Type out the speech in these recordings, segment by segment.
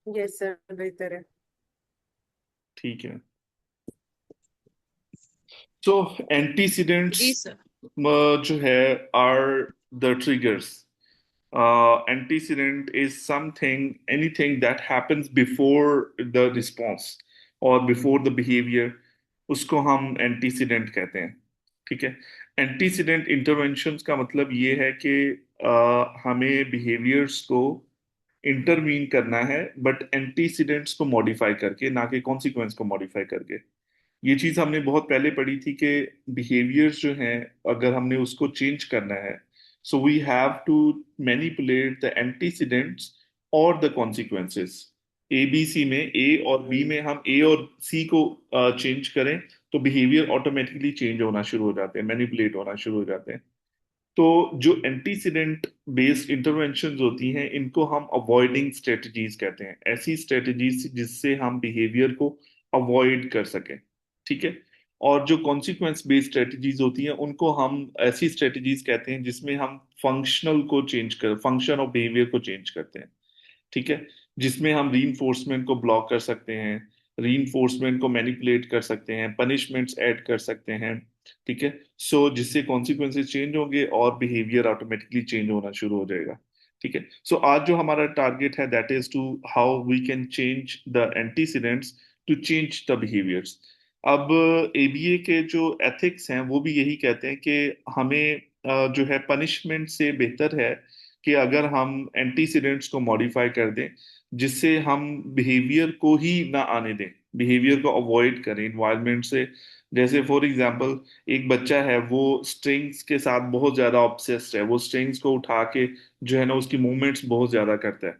Yes sir, बेहतर है। ठीक है। तो एंटीसीडेंट्स जी सर। जो है are the triggers. Antecedent is something, anything that happens before the response or before the behavior, उसको हम एंटीसीडेंट कहते हैं। ठीक है। एंटीसीडेंट इंटरवेंशंस का मतलब ये है कि हमें बिहेवियर्स को इंटरवीन करना है, बट एंटीसीडेंट्स को मॉडिफाई करके, ना कि कॉन्सिक्वेंस को मॉडिफाई करके। ये चीज हमने बहुत पहले पढ़ी थी कि बिहेवियर्स जो हैं, अगर हमने उसको चेंज करना है, so we have to manipulate the antecedents और the consequences. A B C में, ए और बी में हम ए और सी को चेंज करें, तो बिहेवियर ऑटोमेटिकली चेंज होना शुरू हो जाते हैं, मैनिपुलेट होना शुरू हो जाते हैं। तो जो एंटीसीडेंट बेस्ड इंटरवेंशंस होती हैं, इनको हम अवॉइडिंग स्ट्रेटजीज कहते हैं। ऐसी स्ट्रेटजीज जिससे हम बिहेवियर को अवॉइड कर सकें। ठीक है। और जो कॉन्सिक्वेंस बेस्ड स्ट्रेटजीज होती हैं, उनको हम ऐसी स्ट्रेटजीज कहते हैं जिसमें हम फंक्शन ऑफ बिहेवियर को चेंज करते हैं। ठीक है। जिसमें हम रीइंफोर्समेंट को ब्लॉक कर सकते हैं, रीइंफोर्समेंट को मैनिपुलेट कर सकते हैं, पनिशमेंट्स ऐड कर सकते हैं। ठीक है। सो जिससे कॉन्सिक्वेंसेस चेंज होंगे और बिहेवियर ऑटोमेटिकली चेंज होना शुरू हो जाएगा। ठीक है। सो आज जो हमारा टारगेट है, that is to how we can change the antecedents to change the behaviours. अब एबीए के जो एथिक्स हैं वो भी यही कहते हैं कि हमें जो है पनिशमेंट से बेहतर है कि अगर हम एंटीसीडेंट्स को मॉडिफाई कर दें, जिससे हम बिहेवियर को ही ना आने दें, बिहेवियर को अवॉइड करें इन्वायरमेंट से। जैसे फॉर एग्जांपल, एक बच्चा है, वो स्ट्रिंग्स के साथ बहुत ज्यादा ऑब्सेस्ड है, वो स्ट्रिंग्स को उठा के जो है ना उसकी मूवमेंट्स बहुत ज्यादा करता है।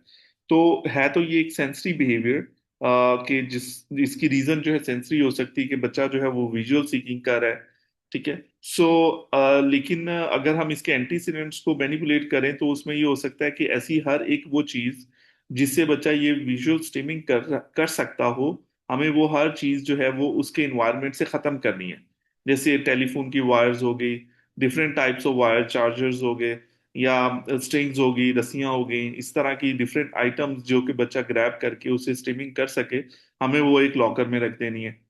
तो ये एक सेंसरी बिहेवियर कि जिसकी रीजन जो है सेंसरी हो सकती है, कि बच्चा जो है वो विजुअल सीकिंग कर रहा है। ठीक है। सो लेकिन अगर हम इसके एंटीसीडेंट्स को मैनिपुलेट करें, तो उसमें ये हो सकता है कि ऐसी हर एक वो चीज जिससे बच्चा ये विजुअल स्ट्रीमिंग कर कर सकता हो, हमें वो हर चीज जो है वो उसके इन्वायरमेंट से खत्म करनी है। जैसे टेलीफोन की वायर्स हो गई, different types of wire, chargers हो गए, या स्ट्रिंग्स हो गई, रस्सियां हो गई, इस तरह की डिफरेंट आइटम्स जो कि बच्चा ग्रैब करके उसे स्ट्रीमिंग कर सके, हमें वो एक लॉकर में रख देनी है।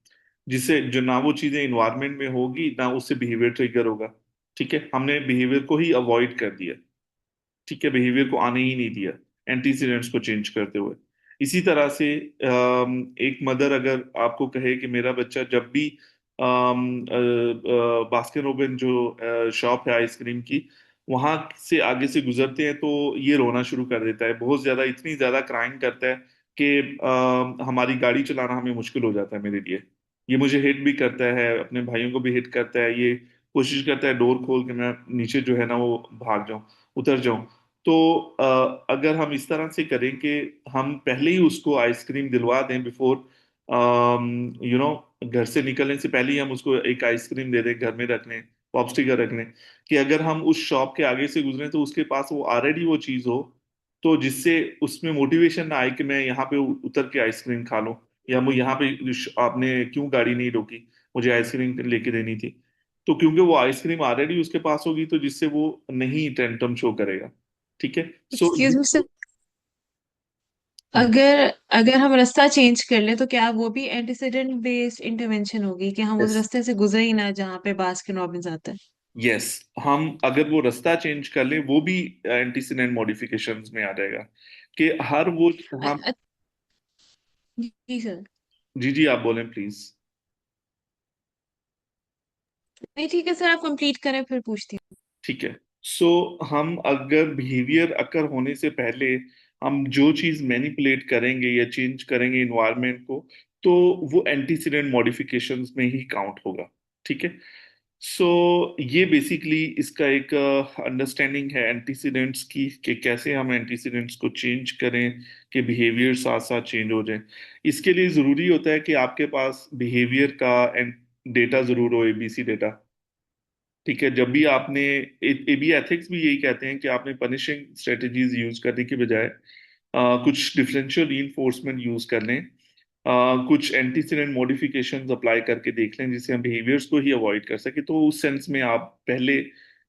जिससे जो ना वो चीजें इन्वायरमेंट में होगी, ना उससे बिहेवियर ट्रिगर होगा। ठीक है। हमने बिहेवियर को ही अवॉइड कर दिया। ठीक है। बिहेवियर को आने ही नहीं दिया एंटीसीडेंट्स को चेंज करते हुए। इसी तरह से एक मदर अगर आपको कहे कि मेरा बच्चा जब भी बास्किन रॉबिन जो शॉप है आइसक्रीम की, वहां से आगे से गुजरते हैं, तो ये रोना शुरू कर देता है बहुत ज्यादा, इतनी ज्यादा क्राइंग करता है कि हमारी गाड़ी चलाना हमें मुश्किल हो जाता है मेरे लिए। ये मुझे हिट भी करता है, अपने भाइयों को भी हिट करता है, ये कोशिश करता है डोर खोल के मैं नीचे जो है ना वो भाग जाऊं, उतर जाऊं। तो अगर हम इस तरह से करें कि हम पहले ही उसको आइसक्रीम दिलवा दें, बिफोर घर से निकलने से पहले ही हम उसको एक आइसक्रीम दे दें, घर में रख लें, पॉपस्टिकर रख लें, कि अगर हम उस शॉप के आगे से गुजरें तो उसके पास वो ऑलरेडी वो चीज़ हो, तो जिससे उसमें मोटिवेशन ना आए कि मैं यहाँ पे उतर के आइसक्रीम खा लूं, या मैं यहाँ पे आपने क्यों गाड़ी नहीं रोकी, मुझे आइसक्रीम लेके देनी थी। तो क्योंकि वो आइसक्रीम ऑलरेडी उसके पास होगी, तो जिससे वो नहीं टेंटम शो करेगा। ठीक है। सो एक्सक्यूज मी सर, हम्म, अगर अगर हम रास्ता चेंज कर लें तो क्या वो भी एंटीसीडेंट बेस्ड इंटरवेंशन होगी कि हम उस यस। रास्ते से गुजरे ही ना जहाँ पे बास्किन रॉबिन्स आता है? यस। हम अगर वो रास्ता चेंज कर लें, वो भी एंटीसीडेंट मॉडिफिकेशंस में आ जाएगा। कि हर वो अ- हम। अ- जी सर। जी जी, आप बोलें प्लीज। नहीं ठीक है सर, आप कंप्लीट करें फिर पूछती हूँ। ठीक है। सो हम अगर बिहेवियर अकर होने से पहले हम जो चीज मैनिपुलेट करेंगे या चेंज करेंगे इन्वायरमेंट को, तो वो एंटीसीडेंट मॉडिफिकेशंस में ही काउंट होगा। ठीक है। सो ये बेसिकली इसका एक अंडरस्टैंडिंग है एंटीसीडेंट्स की, कि कैसे हम एंटीसीडेंट्स को चेंज करें कि बिहेवियर साथ साथ चेंज हो जाए। इसके लिए जरूरी होता है कि आपके पास बिहेवियर का डेटा जरूर हो, एबीसी डेटा। ठीक है। जब भी आपने एबी एथिक्स भी यही कहते हैं कि आपने पनिशिंग स्ट्रेटजीज यूज करने की बजाय कुछ डिफरेंशियल रीइंफोर्समेंट यूज कर लें, कुछ एंटीसीडेंट मॉडिफिकेशंस अप्लाई करके देख लें, जिससे हम बिहेवियर्स को ही अवॉइड कर सके। तो उस सेंस में आप पहले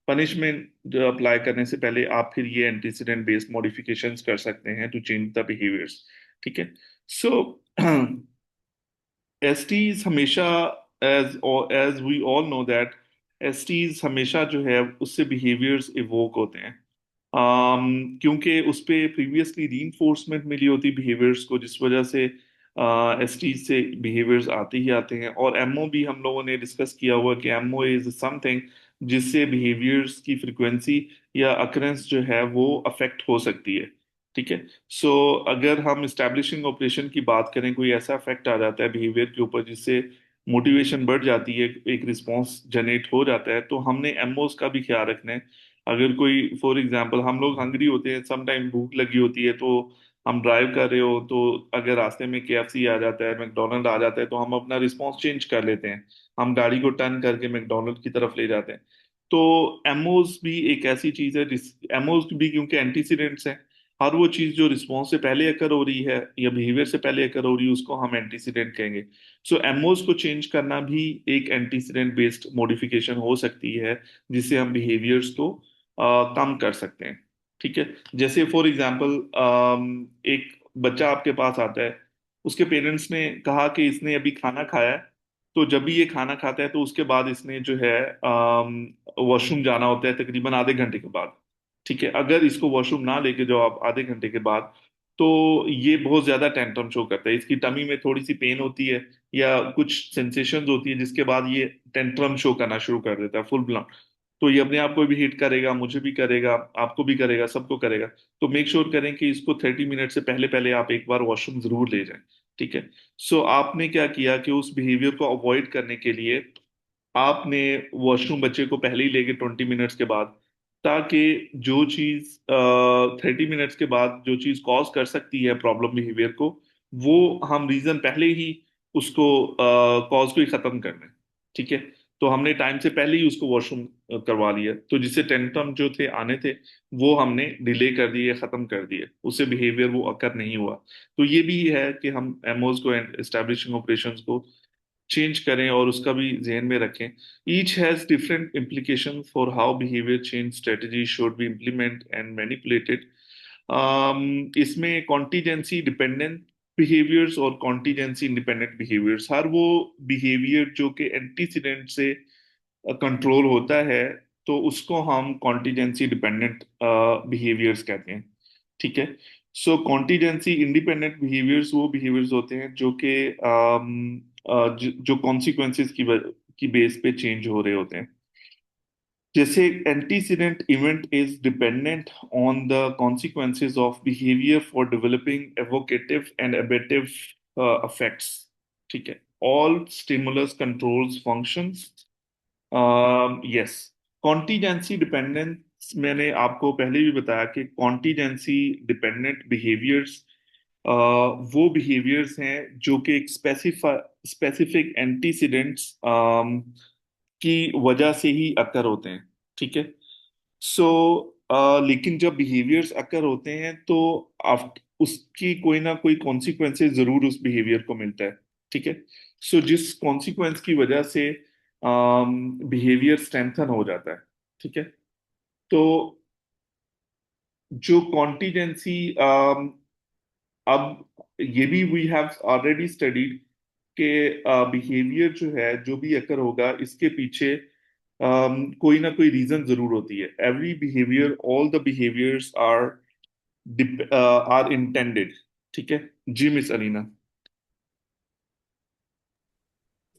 पनिशमेंट अप्लाई करने से पहले आप फिर ये एंटीसीडेंट बेस्ड मॉडिफिकेशंस कर सकते हैं टू चेंज द बिहेवियर्स। ठीक है। सो एसटीज हमेशा, as as we all know that, एसटीज हमेशा जो है उससे बिहेवियर्स इवोक होते हैं। क्योंकि उस पे प्रीवियसली रीइंफोर्समेंट मिली होती बिहेवियर्स को, जिस वजह से एसटीज से बिहेवियर्स आते ही आते हैं। और एमओ भी हम लोगों ने डिस्कस किया हुआ कि एमओ इज समथिंग जिससे बिहेवियर्स की फ्रिक्वेंसी या अकरेंस जो है वो अफेक्ट हो सकती है। ठीक है। सो अगर हम इस्टेब्लिशिंग ऑपरेशन की बात करें, कोई ऐसा इफेक्ट आ जाता है बिहेवियर के ऊपर जिससे मोटिवेशन बढ़ जाती है, एक रिस्पॉन्स जनरेट हो जाता है, तो हमने एमओस का भी ख्याल रखना है। अगर कोई फॉर एग्जांपल हम लोग हंग्री होते हैं, सम टाइम भूख लगी होती है, तो हम ड्राइव कर रहे हो तो अगर रास्ते में केएफसी आ जाता है, मैकडोनल्ड आ जाता है, तो हम अपना रिस्पॉन्स चेंज कर लेते हैं। हम गाड़ी को टर्न करके मैकडोनल्ड की तरफ ले जाते हैं। तो एमओस भी एक ऐसी चीज है जिस, एमओस भी क्योंकि एंटीसीडेंट्स हैं, हर वो चीज जो रिस्पॉन्स से पहले अकर हो रही है या बिहेवियर से पहले अकर हो रही है उसको हम एंटीसीडेंट कहेंगे। सो एमओस को चेंज करना भी एक एंटीसीडेंट बेस्ड मॉडिफिकेशन हो सकती है, जिससे हम बिहेवियर्स को कम कर सकते हैं। ठीक है। जैसे फॉर एग्जांपल एक बच्चा आपके पास आता है, उसके पेरेंट्स ने कहा कि इसने अभी खाना खाया है, तो जब भी ये खाना खाता है तो उसके बाद इसने जो है वॉशरूम जाना होता है तकरीबन आधे घंटे के बाद। ठीक है। अगर इसको वॉशरूम ना लेके जाओ आप आधे घंटे के बाद, तो ये बहुत ज्यादा टेंट्रम शो करता है, इसकी टमी में थोड़ी सी पेन होती है या कुछ सेंसेशंस होती है, जिसके बाद ये टेंट्रम शो करना शुरू कर देता है फुल ब्लॉन। तो ये अपने आप को भी हिट करेगा, मुझे भी करेगा, आपको भी करेगा, सबको करेगा। तो मेक श्योर करें कि इसको 30 मिनट से पहले पहले आप एक बार वॉशरूम जरूर ले जाएं। ठीक है। सो आपने क्या किया कि उस बिहेवियर को अवॉइड करने के लिए आपने वॉशरूम बच्चे को पहले ही लेके 20 मिनट्स के बाद, ताकि जो चीज 30 मिनट्स के बाद जो चीज कॉज कर सकती है प्रॉब्लम बिहेवियर को, वो हम रीजन पहले ही उसको कॉज को ही खत्म कर दें। ठीक है। तो हमने टाइम से पहले ही उसको वॉशरूम करवा लिया, तो जिससे टेंट्रम जो थे आने थे वो हमने डिले कर दिए, खत्म कर दिए, उससे बिहेवियर वो अकर नहीं हुआ। तो ये भी है कि हम एमओज को, एस्टेब्लिशिंग ऑपरेशंस को चेंज करें और उसका भी जहन में रखें। Each has different implication for how behaviour change strategy should be implement and manipulated. इसमें कॉन्टीजेंसी डिपेंडेंट बिहेवियर्स और कॉन्टीजेंसी इंडिपेंडेंट बिहेवियर्स, हर वो बिहेवियर जो कि एंटीसीडेंट से कंट्रोल होता है, तो उसको हम कॉन्टीजेंसी डिपेंडेंट बिहेवियर्स कहते हैं। ठीक है। सो कॉन्टीजेंसी इंडिपेंडेंट बिहेवियर्स वो बिहेवियर्स होते हैं जो कि जो कॉन्सिक्वेंसेस की बेस पे चेंज हो रहे होते हैं। जैसे antecedent event is dependent on the consequences of behavior for developing evocative and abative effects. ठीक है। All stimulus controls functions. Yes. Contingency dependence, मैंने आपको पहले भी बताया कि कॉन्टीजेंसी डिपेंडेंट बिहेवियर्स वो बिहेवियर्स हैं जो कि एक स्पेसिफिक एंटीसीडेंट्स की वजह से ही अकर होते हैं। ठीक है। सो लेकिन जब बिहेवियर्स अकर होते हैं तो उसकी कोई ना कोई कॉन्सिक्वेंसेस जरूर उस बिहेवियर को मिलता है। ठीक है। सो जिस कॉन्सिक्वेंस की वजह से बिहेवियर स्ट्रेंथन हो जाता है। ठीक है। तो जो कॉन्टीजेंसी, अब ये भी वी हैव ऑलरेडी स्टडीड कि बिहेवियर जो है जो भी अकर होगा इसके पीछे कोई ना कोई रीजन जरूर होती है। Every behaviour, all the behaviours are intended. ठीक है। जी मिस अलीना।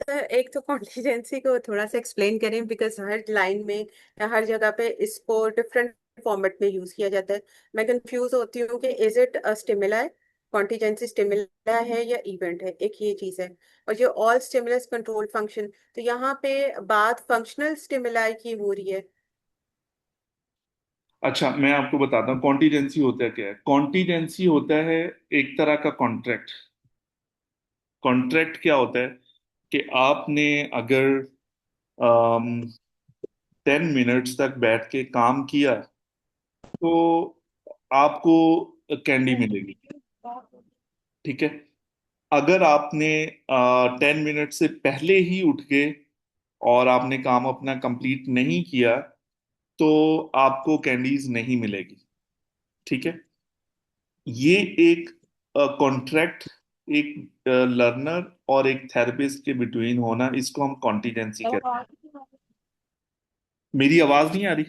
सर एक तो कॉन्टिजेंसी को थोड़ा सा एक्सप्लेन करें, बिकॉज हर लाइन में या हर जगह पे इसको डिफरेंट फॉर्मेट में यूज किया जाता है। मैं कंफ्यूज होती हूँ कि इज इट अ स्टिमुला है, कॉन्टिजेंसी स्टिमुला है या इवेंट है, एक ये चीज है। और जो ऑल स्टिमुलस कंट्रोल फंक्शन, तो यहाँ पे बात फंक्शनल स्टिमुलाई की हो रही है। अच्छा, मैं आपको बताता हूँ कॉन्टीजेंसी होता है क्या है। कॉन्टीजेंसी होता है एक तरह का कॉन्ट्रैक्ट। कॉन्ट्रैक्ट क्या होता है कि आपने अगर 10 मिनट्स तक बैठ के काम किया तो आपको कैंडी मिलेगी। ठीक है। अगर आपने 10 मिनट से पहले ही उठ गए और आपने काम अपना कंप्लीट नहीं किया, तो आपको कैंडीज नहीं मिलेगी। ठीक है। ये एक कॉन्ट्रैक्ट एक लर्नर और एक थेरेपिस्ट के बिटवीन होना, इसको हम कॉन्टीजेंसी कहते हैं। मेरी आवाज नहीं आ रही?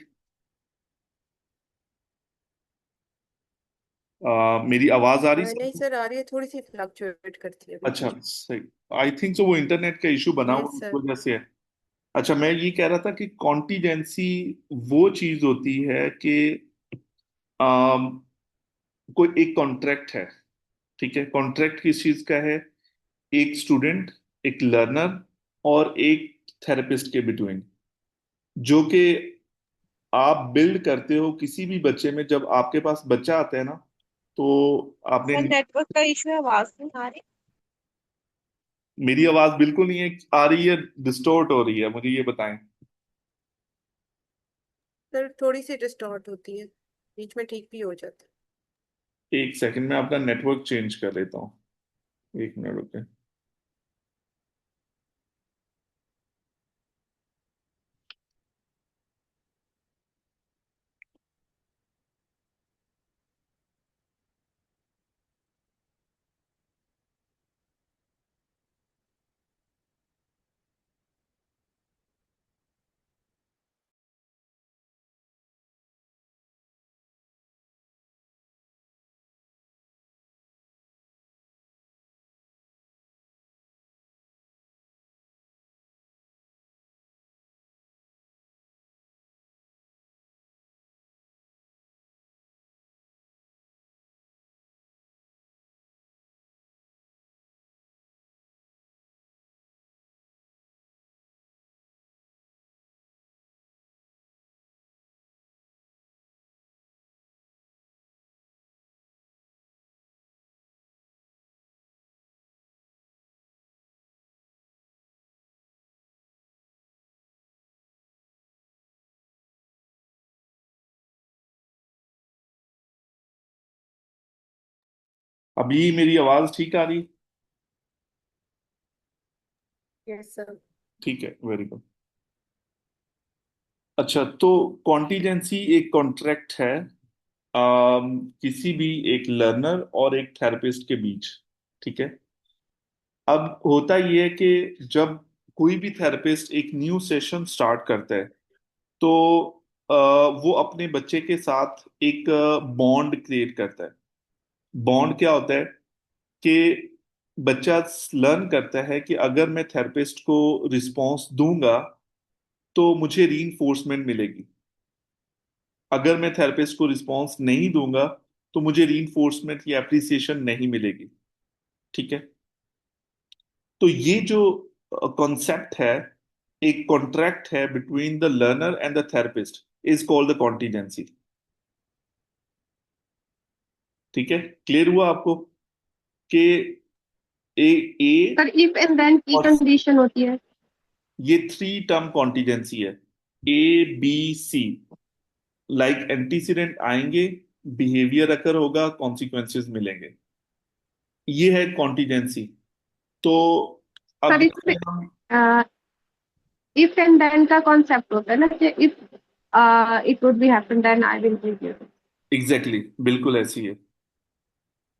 मेरी आवाज आ रही नहीं सबको? सर, आ रही है, थोड़ी सी फ्लक्चुएट करती है बीच अच्छा, बीच सही। आई थिंक सो वो इंटरनेट का इशू बना में। हुआ यस उस सर। वजह से है। अच्छा, मैं ये कह रहा था कि कॉन्टीजेंसी वो चीज होती है कि अम, कोई एक कॉन्ट्रैक्ट है। ठीक है, कॉन्ट्रैक्ट किस चीज का है? एक स्टूडेंट, एक लर्नर और एक थेरेपिस्ट के बिटवीन, जो कि आप बिल्ड करते हो किसी भी बच्चे में। जब आपके पास बच्चा आता है ना, तो आपने, सर नेटवर्क का इशू है, आवाज नहीं आ रही। मेरी आवाज बिल्कुल नहीं है आ रही है, डिस्टोर्ट हो रही है, मुझे ये बताएं। सर थोड़ी सी डिस्टॉर्ट होती है, बीच में ठीक भी हो जाता एक सेकंड में अपना नेटवर्क चेंज कर लेता हूँ। एक मिनट रुके। अभी मेरी आवाज ठीक आ रही? है। Yes sir. ठीक है, वेरी गुड। अच्छा, तो कॉन्टीजेंसी एक कॉन्ट्रैक्ट है किसी भी एक लर्नर और एक थेरेपिस्ट के बीच। ठीक है। अब होता यह है कि जब कोई भी थेरेपिस्ट एक न्यू सेशन स्टार्ट करता है, तो वो अपने बच्चे के साथ एक बॉन्ड क्रिएट करता है। बॉन्ड क्या होता है कि बच्चा लर्न करता है कि अगर मैं थेरेपिस्ट को रिस्पॉन्स दूंगा तो मुझे रीइंफोर्समेंट मिलेगी। अगर मैं थेरेपिस्ट को रिस्पॉन्स नहीं दूंगा तो मुझे रीइंफोर्समेंट या एप्रिसिएशन नहीं मिलेगी। ठीक है। तो ये जो कॉन्सेप्ट है, एक कॉन्ट्रैक्ट है between the learner and the therapist, is called the contingency. ठीक है, क्लियर हुआ आपको कि ए ए पर इफ एंड देन की और कंडीशन होती है। ये थ्री टर्म कॉन्टीजेंसी है, ABC। लाइक एंटीसीडेंट आएंगे, बिहेवियर अकर होगा, कॉन्सिक्वेंसेस मिलेंगे, ये है कॉन्टीजेंसी। तो अब पर इसमें जैसे हम, इफ एंड देन का कॉन्सेप्ट होता है ना कि if it would be happen then I will give you. Exactly बिल्कुल ऐसी है।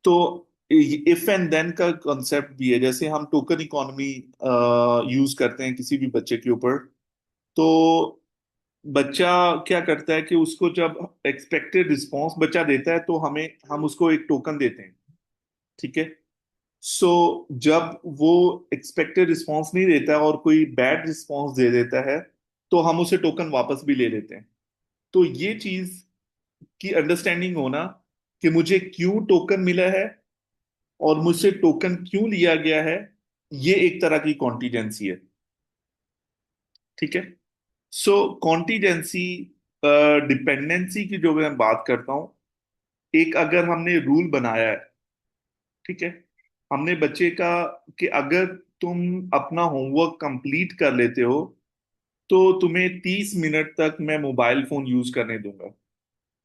तो इफ एंड देन का कॉन्सेप्ट भी है। जैसे हम टोकन इकोनॉमी यूज करते हैं किसी भी बच्चे के ऊपर, तो बच्चा क्या करता है कि उसको जब एक्सपेक्टेड रिस्पॉन्स बच्चा देता है तो हम उसको एक टोकन देते हैं। ठीक है। सो जब वो एक्सपेक्टेड रिस्पॉन्स नहीं देता है और कोई बैड रिस्पॉन्स दे देता है, तो हम उसे टोकन वापस भी ले लेते हैं। तो ये चीज की अंडरस्टैंडिंग होना कि मुझे क्यों टोकन मिला है और मुझसे टोकन क्यों लिया गया है, ये एक तरह की कॉन्टीजेंसी है। ठीक है। सो कॉन्टीजेंसी डिपेंडेंसी की जो मैं बात करता हूं, एक अगर हमने रूल बनाया है, ठीक है, हमने बच्चे का, कि अगर तुम अपना होमवर्क कंप्लीट कर लेते हो तो तुम्हें 30 मिनट तक मैं मोबाइल फोन यूज करने दूंगा।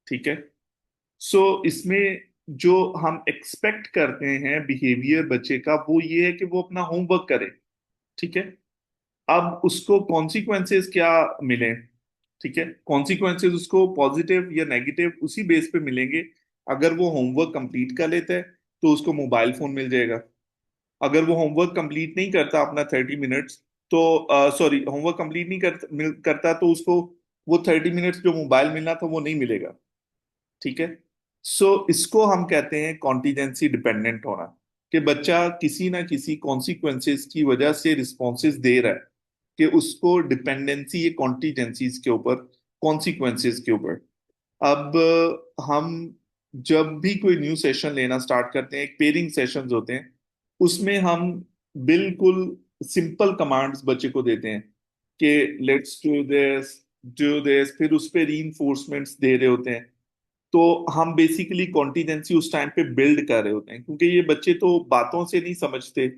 ठीक है। सो इसमें जो हम एक्सपेक्ट करते हैं बिहेवियर बच्चे का, वो ये है कि वो अपना होमवर्क करे। ठीक है। अब उसको कॉन्सिक्वेंसेस क्या मिले? ठीक है, कॉन्सिक्वेंसेस उसको पॉजिटिव या नेगेटिव उसी बेस पे मिलेंगे। अगर वो होमवर्क कंप्लीट कर लेता है तो उसको मोबाइल फोन मिल जाएगा। अगर वो होमवर्क कंप्लीट नहीं करता अपना 30 मिनट्स, तो सॉरी, होमवर्क कंप्लीट नहीं करता, तो उसको वो 30 मिनट्स जो मोबाइल मिलना था वो नहीं मिलेगा। ठीक है। सो इसको हम कहते हैं कॉन्टिजेंसी डिपेंडेंट होना, कि बच्चा किसी ना किसी कॉन्सिक्वेंसेस की वजह से रिस्पॉन्सेज दे रहा है, कि उसको डिपेंडेंसी ये कॉन्टिजेंसीज के ऊपर, कॉन्सिक्वेंसेस के ऊपर। अब हम जब भी कोई न्यू सेशन लेना स्टार्ट करते हैं, एक पेयरिंग सेशंस होते हैं, उसमें हम बिल्कुल सिंपल कमांड्स बच्चे को देते हैं कि लेट्स डू दिस, फिर उस पे रीइंफोर्समेंट्स दे रहे होते हैं। तो हम बेसिकली कॉन्टिजेंसी उस टाइम पे बिल्ड कर रहे होते हैं, क्योंकि ये बच्चे तो बातों से नहीं समझते।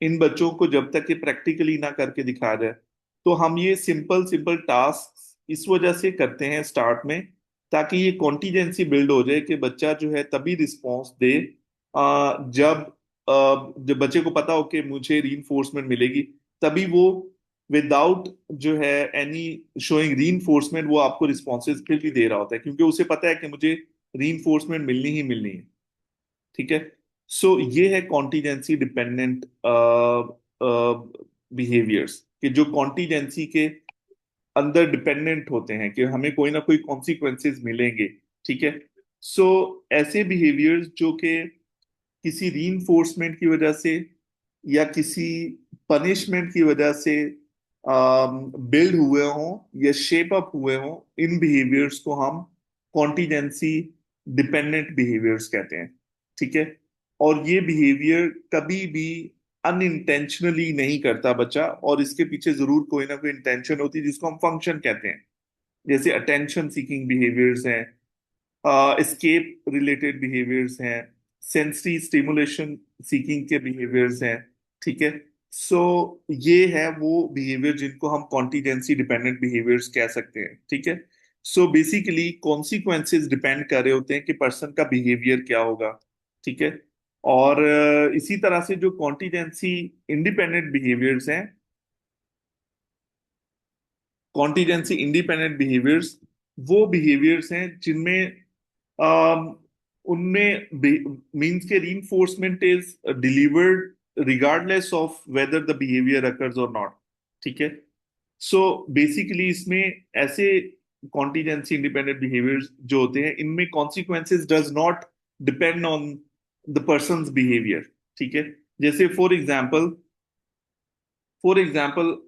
इन बच्चों को जब तक ये प्रैक्टिकली ना करके दिखा जाए, तो हम ये सिंपल सिंपल टास्क इस वजह से करते हैं स्टार्ट में, ताकि ये कॉन्टिजेंसी बिल्ड हो जाए कि बच्चा जो है तभी रिस्पॉन्स दे जब जब बच्चे को पता हो कि मुझे रीइंफोर्समेंट मिलेगी, तभी वो विदाउट जो है एनी शोइंग रीइंफोर्समेंट वो आपको रिस्पॉन्सेज फिर भी दे रहा होता है, क्योंकि उसे पता है कि मुझे रीइंफोर्समेंट मिलनी ही मिलनी है। ठीक है। सो ये है कॉन्टिजेंसी डिपेंडेंट बिहेवियर्स, कि जो कॉन्टिजेंसी के अंदर डिपेंडेंट होते हैं कि हमें कोई ना कोई कॉन्सिक्वेंसेस मिलेंगे। ठीक है। सो ऐसे बिहेवियर्स जो कि किसी रीइंफोर्समेंट की वजह से या किसी पनिशमेंट की वजह से बिल्ड हुए हों या शेप अप हुए हों, इन बिहेवियर्स को हम कॉन्टिजेंसी डिपेंडेंट बिहेवियर्स कहते हैं। ठीक है। और ये बिहेवियर कभी भी अनइंटेंशनली नहीं करता बच्चा, और इसके पीछे जरूर कोई ना कोई इंटेंशन होती है, जिसको हम फंक्शन कहते हैं। जैसे अटेंशन सीकिंग बिहेवियर्स हैं, एस्केप रिलेटेड बिहेवियर्स हैं, सेंसरी स्टिमुलेशन सीकिंग के बिहेवियर्स हैं। ठीक है। सो ये है वो बिहेवियर जिनको हम कॉन्टिजेंसी डिपेंडेंट बिहेवियर्स कह सकते हैं। ठीक है। सो बेसिकली कॉन्सिक्वेंसेस डिपेंड कर रहे होते हैं कि पर्सन का बिहेवियर क्या होगा। ठीक है। और इसी तरह से जो कॉन्टिजेंसी इंडिपेंडेंट बिहेवियर्स हैं, कॉन्टिजेंसी इंडिपेंडेंट बिहेवियर्स वो बिहेवियर्स हैं जिनमें um, उनमें मीन्स के reinforcement is delivered regardless of whether the behavior occurs or not। ठीक है। सो बेसिकली इसमें ऐसे कॉन्टिजेंसी इंडिपेंडेंट बिहेवियर्स जो होते हैं, इनमें consequences does not depend on the persons behaviour. ठीक है। जैसे फॉर एग्जाम्पल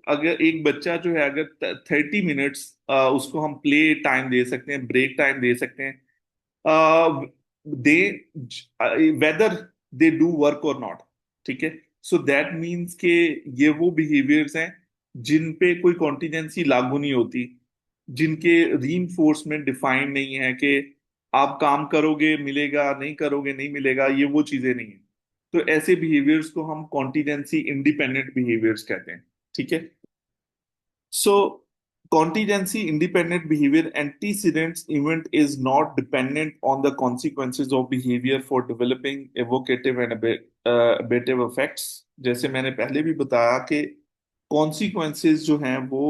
अगर एक बच्चा जो है, अगर 30 मिनट्स उसको हम प्ले टाइम दे सकते हैं, ब्रेक टाइम दे सकते हैं, दे वेदर दे डू वर्क और नॉट। ठीक है। सो दैट मीन्स के ये वो बिहेवियर्स हैं जिन पे कोई कॉन्टिजेंसी लागू नहीं होती, जिनके रीइंफोर्समेंट डिफाइंड नहीं है कि आप काम करोगे मिलेगा, नहीं करोगे नहीं मिलेगा, ये वो चीजें नहीं है। तो ऐसे बिहेवियर्स को हम कॉन्टिजेंसी इंडिपेंडेंट बिहेवियर्स कहते हैं। ठीक है। So, contingency independent behavior antecedents event is not dependent on the consequences of behavior for developing evocative and abative effects। जैसे मैंने पहले भी बताया कि consequences जो हैं वो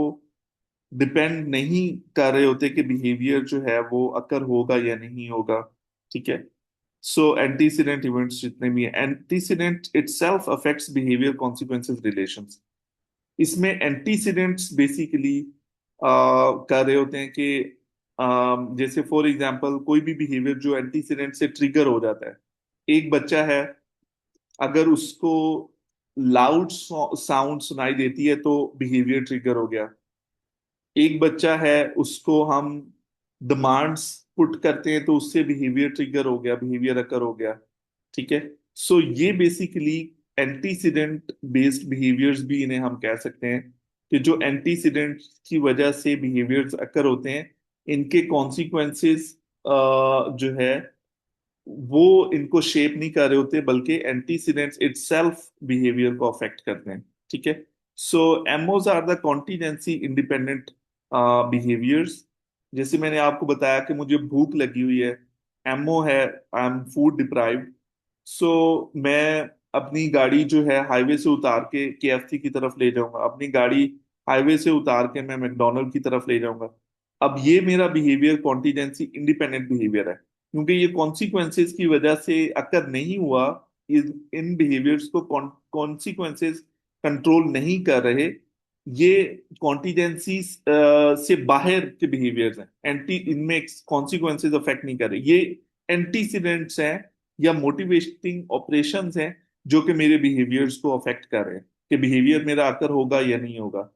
डिपेंड नहीं कर रहे होते कि बिहेवियर जो है वो अकर होगा या नहीं होगा। ठीक है। सो एंटीसीडेंट इवेंट्स जितने भी हैं, antecedent itself affects behaviour consequences relations. इसमें एंटीसीडेंट्स बेसिकली कर रहे होते हैं कि जैसे फॉर एग्जांपल कोई भी बिहेवियर जो एंटीसीडेंट से ट्रिगर हो जाता है। एक बच्चा है, अगर उसको लाउड साउंड सुनाई देती है तो बिहेवियर ट्रिगर हो गया। एक बच्चा है, उसको हम डिमांड्स पुट करते हैं तो उससे बिहेवियर ट्रिगर हो गया, बिहेवियर अकर हो गया। ठीक है। सो ये बेसिकली एंटीसीडेंट बेस्ड बिहेवियर्स भी इन्हें हम कह सकते हैं, कि जो एंटीसीडेंट की वजह से बिहेवियर्स अकर होते हैं, इनके कॉन्सिक्वेंसेस जो है वो इनको शेप नहीं कर रहे होते, बल्कि एंटीसीडेंट्स इटसेल्फ बिहेवियर को अफेक्ट करते हैं। ठीक है। So MOs are the contingency independent behaviors. जैसे मैंने आपको बताया कि मुझे भूख लगी हुई है, एमओ है आई एम फूड डिप्राइव्ड। सो मैं अपनी गाड़ी जो है हाईवे से उतार के केएफसी की तरफ ले जाऊंगा, अपनी गाड़ी हाईवे से उतार के मैं मैकडोनल्ड की तरफ ले जाऊंगा। अब ये मेरा बिहेवियर कॉन्टिजेंसी इंडिपेंडेंट बिहेवियर है। क्योंकि ये कॉन्सिक्वेंसेस की वजह से अगर नहीं हुआ, इन बिहेवियर्स को कॉन्सिक्वेंसेस कंट्रोल नहीं कर रहे, ये कॉन्टिजेंसी से बाहर के बिहेवियर्स हैं, एंटी इनमें कॉन्सिक्वेंसेस अफेक्ट नहीं कर रहे, ये एंटीसीडेंट्स हैं या मोटिवेटिंग ऑपरेशंस हैं जो कि मेरे बिहेवियर्स को अफेक्ट कर रहे हैं कि बिहेवियर मेरा अकर होगा या नहीं होगा।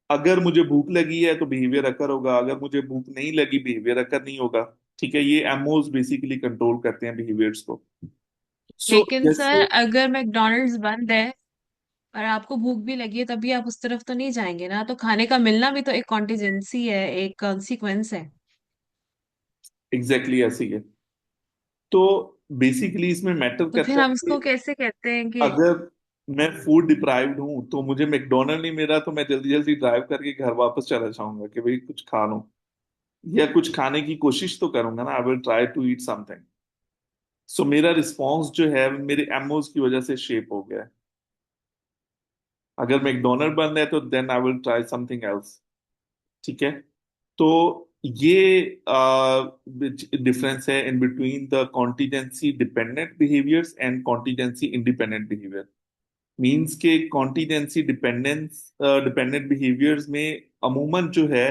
अगर मुझे भूख लगी है तो बिहेवियर अकर होगा, अगर मुझे भूख नहीं लगी बिहेवियर अकर नहीं होगा। ठीक है, ये एमओज बेसिकली कंट्रोल करते हैं बिहेवियर्स को। सो लेकिन सर, जैसे अगर मैकडोनल्ड्स बंद है और आपको भूख भी लगी है, तभी आप उस तरफ तो नहीं जाएंगे ना। तो खाने का मिलना भी तो एक कॉन्टिजेंसी है, एक कॉन्सिक्वेंस है। एग्जैक्टली ऐसे ही है। तो बेसिकली इसमें मैटर तो फिर करता हम है इसको कि कैसे कहते हैं कि अगर मैं फूड डिप्राइव्ड हूं तो मुझे मैकडोनल्ड नहीं मिला तो मैं जल्दी जल्दी ड्राइव करके घर वापस चला जाऊंगा कि भाई कुछ खा लूं, या कुछ खाने की कोशिश तो करूंगा ना, I will try to eat something. So मेरा रिस्पॉन्स जो है मेरे एमओज की वजह से शेप हो गया है। अगर मैकडोनल्ड बंद है तो then I will try something else. ठीक है। तो ये डिफरेंस है in between the contingency dependent behaviours and contingency independent behaviour. Means के डिपेंडेंट बिहेवियर्स में अमूमन जो है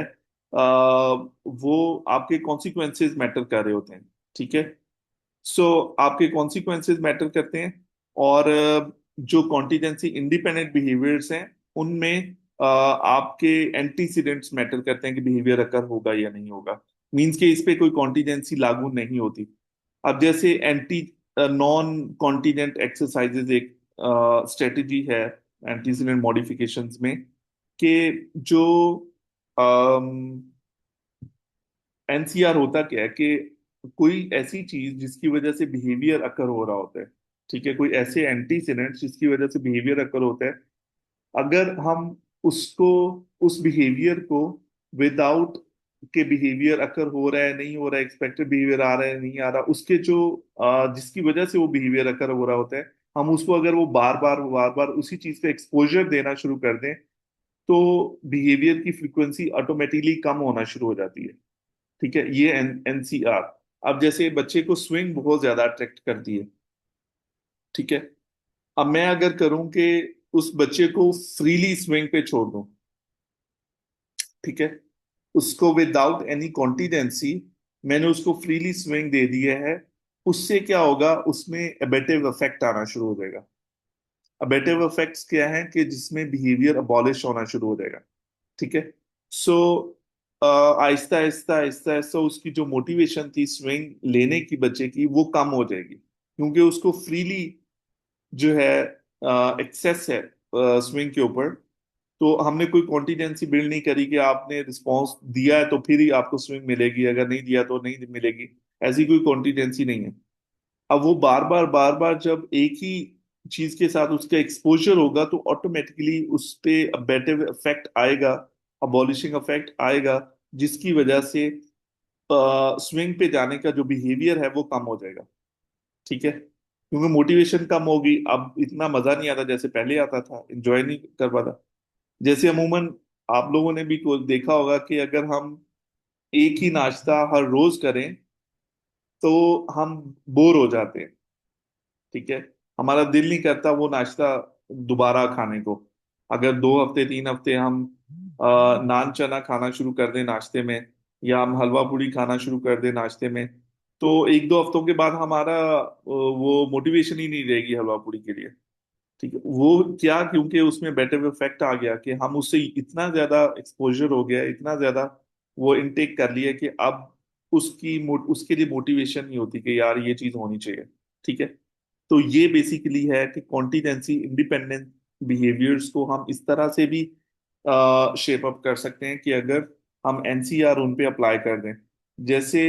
वो आपके कॉन्सिक्वेंसेस मैटर कर रहे होते हैं। ठीक है। सो आपके कॉन्सिक्वेंसेस मैटर करते हैं, और जो कॉन्टिजेंसी इंडिपेंडेंट बिहेवियर्स हैं उनमें आपके एंटीसीडेंट्स मैटर करते हैं कि बिहेवियर अकर होगा या नहीं होगा। मीन्स के इस पे कोई कॉन्टिजेंसी लागू नहीं होती। अब जैसे एंटी नॉन कॉन्टिजेंट एक्सरसाइजेज एक स्ट्रेटजी है एंटीसीडेंट मॉडिफिकेशंस में, कि जो एनसीआर होता क्या है कि कोई ऐसी चीज जिसकी वजह से बिहेवियर अकर हो रहा होता है। ठीक है, कोई ऐसे एंटीसीडेंट जिसकी वजह से बिहेवियर अकर होता है, अगर हम उसको उस बिहेवियर को विदाउट के बिहेवियर अकर हो रहा है नहीं हो रहा है, एक्सपेक्टेड बिहेवियर आ रहा है नहीं आ रहा, उसके जो जिसकी वजह से वो बिहेवियर अकर हो रहा होता है, हम उसको अगर वो बार बार उसी चीज का एक्सपोजर देना शुरू कर दें तो बिहेवियर की फ्रीक्वेंसी ऑटोमेटिकली कम होना शुरू हो जाती है। ठीक है, ये एनसीआर। अब जैसे बच्चे को स्विंग बहुत ज्यादा अट्रैक्ट करती है। ठीक है। अब मैं अगर करूं कि उस बच्चे को फ्रीली स्विंग पे छोड़ दूं, ठीक है, उसको विदाउट एनी कॉन्टिजेंसी मैंने उसको फ्रीली स्विंग दे दिया है, उससे क्या होगा, उसमें एबेटिव इफेक्ट आना शुरू हो जाएगा। अबेटिव इफेक्ट्स क्या है कि जिसमें बिहेवियर अबॉलिश होना शुरू हो जाएगा। ठीक है। सो आहिस्ता आहिस्ता आहिस्ता आहिस्ता उसकी जो मोटिवेशन थी स्विंग लेने की बच्चे की वो कम हो जाएगी, क्योंकि उसको फ्रीली जो है एक्सेस है स्विंग के ऊपर। तो हमने कोई कॉन्टिजेंसी बिल्ड नहीं करी कि आपने रिस्पॉन्स दिया है तो फिर ही आपको स्विंग मिलेगी, अगर नहीं दिया तो नहीं मिलेगी। ऐसी कोई कॉन्टिजेंसी नहीं है। अब वो बार बार जब एक ही चीज के साथ उसका एक्सपोजर होगा तो ऑटोमेटिकली उस पे अबेटिव इफेक्ट आएगा, अबॉलिशिंग इफेक्ट आएगा, जिसकी वजह से स्विंग पे जाने का जो बिहेवियर है वो कम हो जाएगा। ठीक है, क्योंकि मोटिवेशन कम होगी, अब इतना मजा नहीं आता जैसे पहले आता था, एंजॉय नहीं कर पाता। जैसे अमूमन आप लोगों ने भी देखा होगा कि अगर हम एक ही नाश्ता हर रोज करें तो हम बोर हो जाते हैं। ठीक है, हमारा दिल नहीं करता वो नाश्ता दोबारा खाने को। अगर 2 हफ्ते 3 हफ्ते हम नान चना खाना शुरू कर दें नाश्ते में, या हम हलवा पूड़ी खाना शुरू कर दें नाश्ते में, तो 1-2 हफ्तों के बाद हमारा वो मोटिवेशन ही नहीं रहेगी हलवा पूड़ी के लिए। ठीक है, वो क्या, क्योंकि उसमें बेटर इफेक्ट आ गया कि हम उससे इतना ज्यादा एक्सपोजर हो गया, इतना ज्यादा वो इनटेक कर लिया कि अब उसके लिए मोटिवेशन नहीं होती कि यार ये चीज होनी चाहिए। ठीक है। तो ये बेसिकली है कि कॉन्टिजेंसी इंडिपेंडेंट बिहेवियर्स को हम इस तरह से भी शेप अप कर सकते हैं कि अगर हम एनसीआर उन पे अप्लाई कर दें, जैसे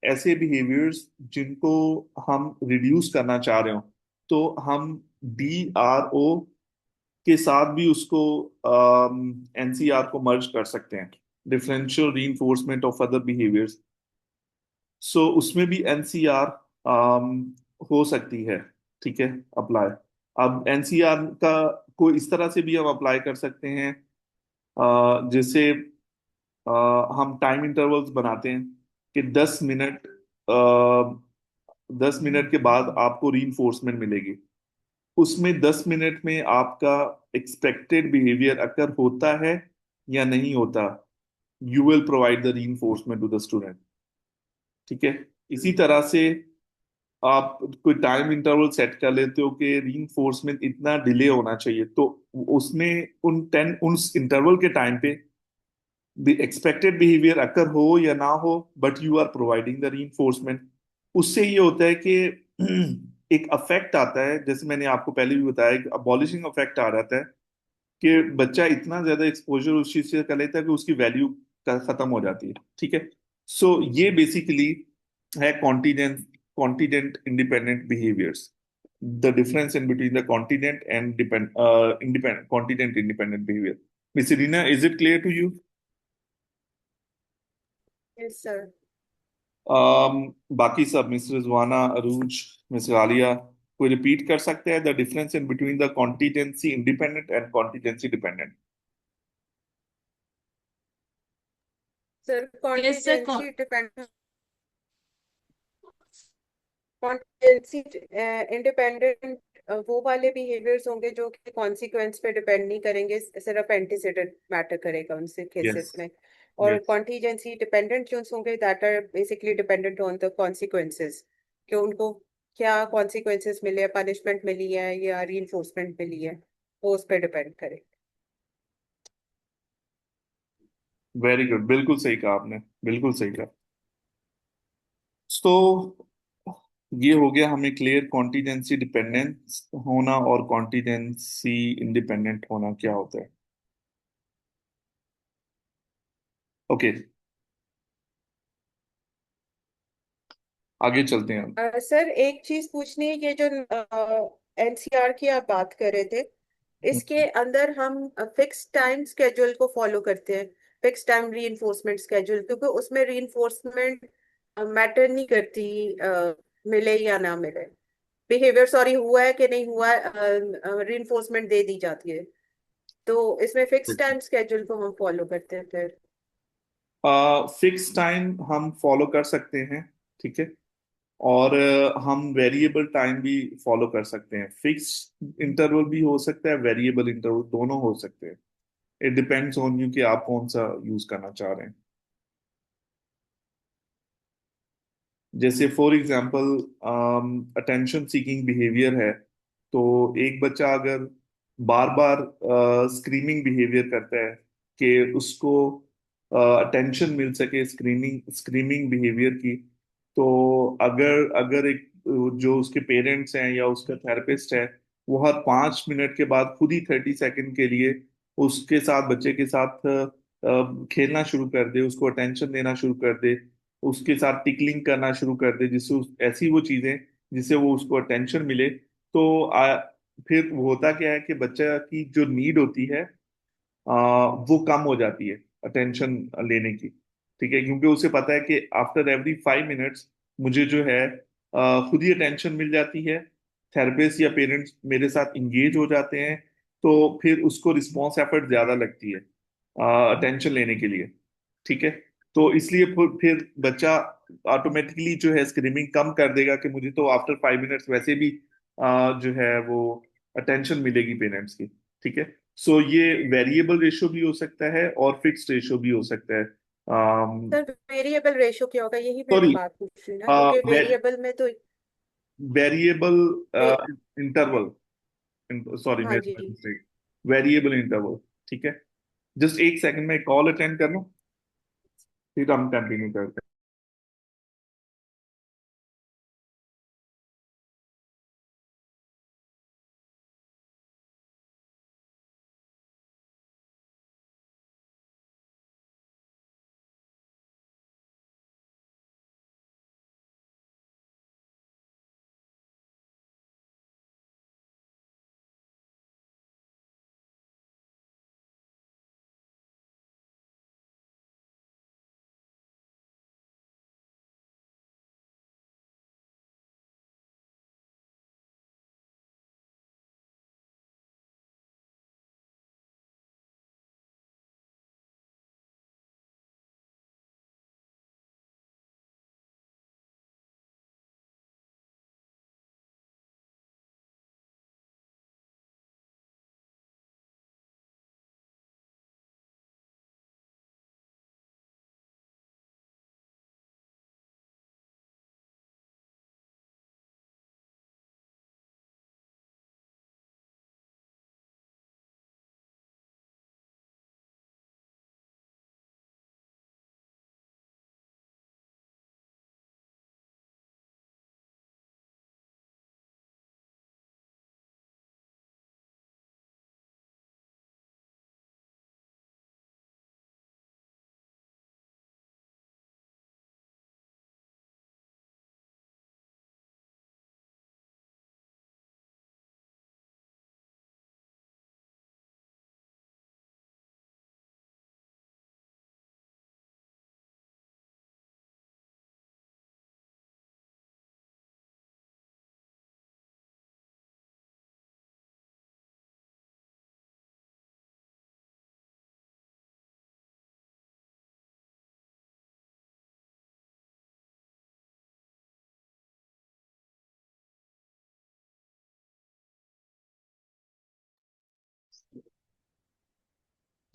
ऐसे बिहेवियर्स जिनको हम रिड्यूस करना चाह रहे हो, तो हम DRO के साथ भी उसको एनसीआर को मर्ज कर सकते हैं, differential reinforcement of other behaviors. So उसमें भी एनसीआर हो सकती है। ठीक है, अप्लाई। अब एनसीआर का को इस तरह से भी हम अप्लाई कर सकते हैं, जैसे हम टाइम इंटरवल्स बनाते हैं कि 10 मिनट 10 मिनट के बाद आपको रीइंफोर्समेंट मिलेगी। उसमें 10 मिनट में आपका एक्सपेक्टेड बिहेवियर अगर होता है या नहीं होता, you will provide the reinforcement to the student. ठीक है। इसी तरह से आप कोई टाइम इंटरवल सेट कर लेते हो कि रीइंफोर्समेंट इतना डिले होना चाहिए, तो उसमें उस इंटरवल के टाइम पे द एक्सपेक्टेड बिहेवियर अगर हो या ना हो, but you are providing the reinforcement. उससे ये होता है कि एक अफेक्ट आता है, जैसे मैंने आपको पहले भी बताया, कि अबॉलिशिंग अफेक्ट आ जाता है कि बच्चा इतना ज्यादा एक्सपोजर उस चीज से कर लेता है कि उसकी वैल्यू खत्म हो जाती है। ठीक है। सो ये बेसिकली है contingent independent behaviours, the difference in between the contingent and independent contingent independent behaviour. Miss Reena, is it clear to you? Yes sir. बाकी सब, मिस रिजवाना, अरूज, मिस गालिया, कोई रिपीट कर सकते हैं the difference in between the contingency independent and contingency dependent? Sir yes sir. Contingency dependent, contingency independent वो वाले behaviours होंगे जो कि कॉन्सिक्वेंस पे डिपेंड नहीं करेंगे, सिर्फ एंटीसीडेंट मैटर करेगा उनसे यस। केसेस में। और यस। कॉन्टिजेंसी डिपेंडेंट जो होंगे that are basically dependent on the consequences, कि उनको क्या कॉन्सिक्वेंसेस मिले, पनिशमेंट मिली है या रीइंफोर्समेंट मिली है, वो उस पर डिपेंड करे। वेरी गुड, बिल्कुल सही कहा आपने, बिल्कुल सही कहा। तो ये हो गया हमें क्लियर, कॉन्टिजेंसी डिपेंडेंस होना और कॉन्टिजेंसी इंडिपेंडेंट होना क्या होता है। ओके, आगे चलते हैं हम। सर एक चीज पूछनी है, ये जो एनसीआर की आप बात कर रहे थे, इसके अंदर हम फिक्स टाइम स्केड्यूल को फॉलो करते हैं, फिक्स टाइम रीइंफोर्समेंट स्केड्यूल, क्योंकि उसमें रीइंफोर्समेंट मैटर नहीं करती मिले या ना मिले, बिहेवियर सॉरी हुआ है कि नहीं हुआ, रीइंफोर्समेंट दे दी जाती है। तो इसमें फिक्स टाइम स्केड्यूल को हम फॉलो करते हैं फिर। फिक्स टाइम हम फॉलो कर सकते हैं। ठीक है। और हम वेरिएबल टाइम भी फॉलो कर सकते हैं। फिक्स इंटरवल भी हो सकता है, वेरिएबल इंटरवल, दोनों हो सकते हैं। इट डिपेंड्स ऑन यू कि आप कौन सा यूज करना चाह रहे हैं। जैसे for example attention seeking behaviour है, तो एक बच्चा अगर बार बार स्क्रीमिंग बिहेवियर करता है कि उसको अटेंशन मिल सके स्क्रीमिंग स्क्रीमिंग बिहेवियर की, तो अगर अगर एक जो उसके पेरेंट्स हैं या उसका थेरेपिस्ट है, वो हर 5 मिनट के बाद खुद ही 30 सेकंड के लिए उसके साथ, बच्चे के साथ खेलना शुरू कर दे, उसको अटेंशन देना शुरू कर दे, उसके साथ टिकलिंग करना शुरू कर दे, जिससे ऐसी वो चीजें जिससे वो उसको अटेंशन मिले, तो फिर होता क्या है कि बच्चा की जो नीड होती है वो कम हो जाती है अटेंशन लेने की। ठीक है, क्योंकि उसे पता है कि आफ्टर एवरी 5 मिनट्स मुझे जो है खुद ही अटेंशन मिल जाती है, थेरेपिस्ट या पेरेंट्स मेरे साथ इंगेज हो जाते हैं, तो फिर उसको रिस्पॉन्स एफर्ट ज्यादा लगती है अटेंशन लेने के लिए। ठीक है। तो इसलिए फिर बच्चा ऑटोमेटिकली जो है स्क्रीमिंग कम कर देगा कि मुझे तो आफ्टर 5 मिनट्स वैसे भी जो है वो अटेंशन मिलेगी पेरेंट्स की। ठीक है। सो ये वेरिएबल रेशो भी हो सकता है और फिक्स्ड रेशो भी हो सकता है। सर वेरिएबल रेशो क्या होगा, यही मैं सॉरी, बात पूछ रही हूँ ना, क्योंकि वेरिएबल में तो वेरिएबल वे, इंटरवल, सॉरी हाँ मेरा जी। Mistake, variable interval. ठीक है। जस्ट एक सेकंड में कॉल अटेंड कर लूं, फिर हम कंटिन्यू करते हैं।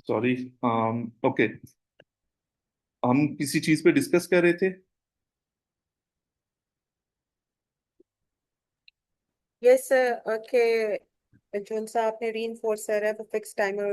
सॉरी। ओके, हम किसी चीज पे डिस्कस कर रहे थे। Yes sir, okay. जो सा आपने री इन्फोर्सर है वो फिक्स टाइमर